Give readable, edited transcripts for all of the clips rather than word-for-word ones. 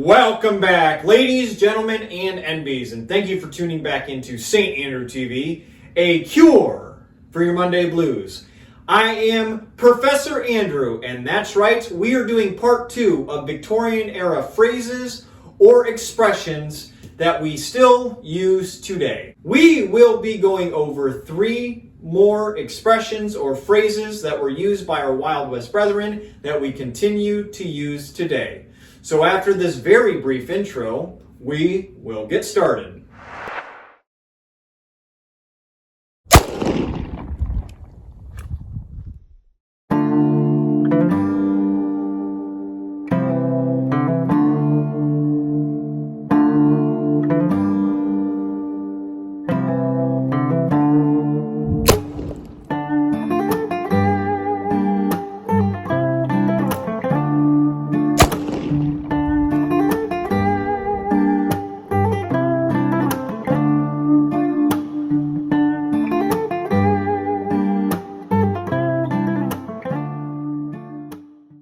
Welcome back, ladies, gentlemen, and NBs, and thank you for tuning back into St. Andrew TV, a cure for your Monday blues. I am Professor Andrew, and that's right, we are doing part 2 of Victorian era phrases or expressions that we still use today. We will be going over 3 more expressions or phrases that were used by our Wild West brethren that we continue to use today. So after this very brief intro, we will get started.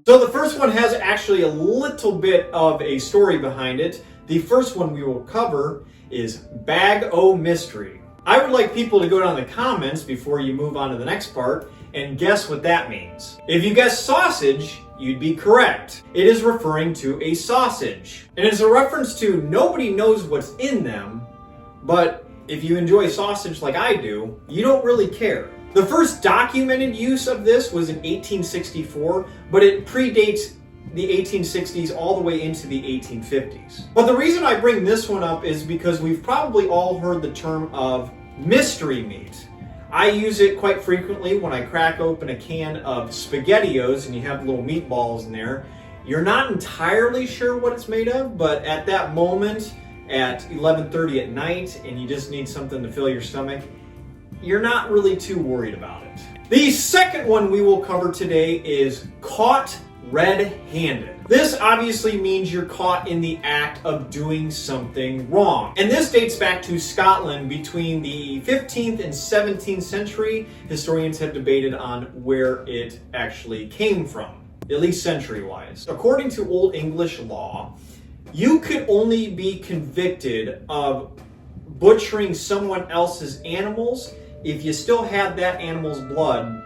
So the first one has actually a little bit of a story behind it. The first one we will cover is bag o' mystery. I would like people to go down in the comments before you move on to the next part and guess what that means. If you guess sausage, you'd be correct. It is referring to a sausage. And it's a reference to nobody knows what's in them, but if you enjoy sausage like I do, you don't really care. The first documented use of this was in 1864, but it predates the 1860s all the way into the 1850s. But the reason I bring this one up is because we've probably all heard the term of mystery meat. I use it quite frequently when I crack open a can of SpaghettiOs and you have little meatballs in there. You're not entirely sure what it's made of, but at that moment at 11:30 at night and you just need something to fill your stomach, you're not really too worried about it. The second one we will cover today is caught red-handed. This obviously means you're caught in the act of doing something wrong. And this dates back to Scotland between the 15th and 17th century. Historians have debated on where it actually came from, at least century-wise. According to Old English law, you could only be convicted of butchering someone else's animals if you still had that animal's blood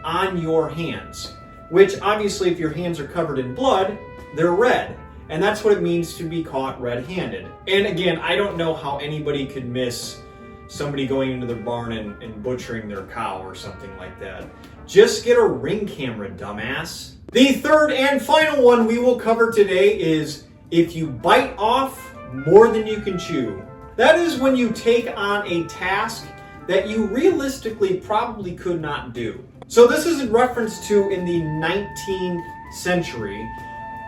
on your hands. Which obviously if your hands are covered in blood, they're red. And that's what it means to be caught red-handed. And again, I don't know how anybody could miss somebody going into their barn and butchering their cow or something like that. Just get a ring camera, dumbass. The third and final one we will cover today is if you bite off more than you can chew. That is when you take on a task that you realistically probably could not do. So this is in reference to in the 19th century,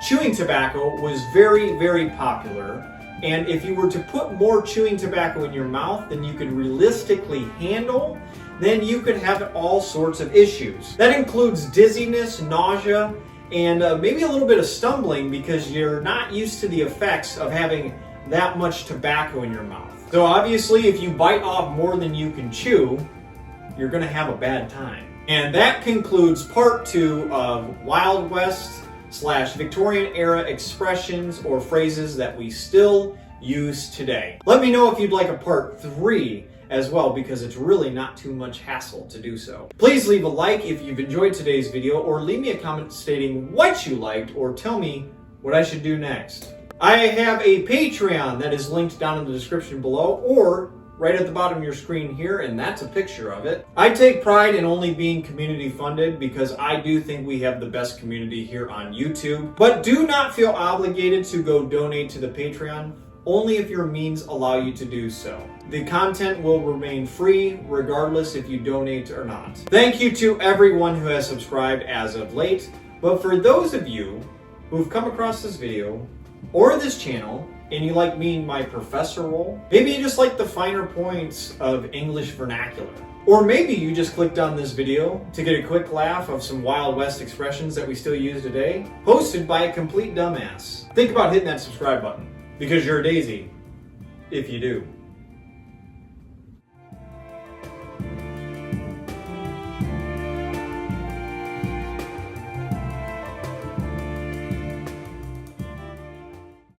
chewing tobacco was very, very popular. And if you were to put more chewing tobacco in your mouth than you could realistically handle, then you could have all sorts of issues. That includes dizziness, nausea, and maybe a little bit of stumbling because you're not used to the effects of having that much tobacco in your mouth. So obviously if you bite off more than you can chew, you're gonna have a bad time. And that concludes part 2 of Wild West / Victorian era expressions or phrases that we still use today. Let me know if you'd like a part 3 as well, because it's really not too much hassle to do so. Please leave a like if you've enjoyed today's video, or leave me a comment stating what you liked, or tell me what I should do next. I have a Patreon that is linked down in the description below, or right at the bottom of your screen here, and that's a picture of it. I take pride in only being community funded because I do think we have the best community here on YouTube. But do not feel obligated to go donate to the Patreon, only if your means allow you to do so. The content will remain free regardless if you donate or not. Thank you to everyone who has subscribed as of late, but for those of you who've come across this video or this channel and you like me in my professor role, maybe you just like the finer points of English vernacular, or maybe you just clicked on this video to get a quick laugh of some Wild West expressions that we still use today, hosted by a complete dumbass. Think about hitting that subscribe button, because you're a daisy if you do.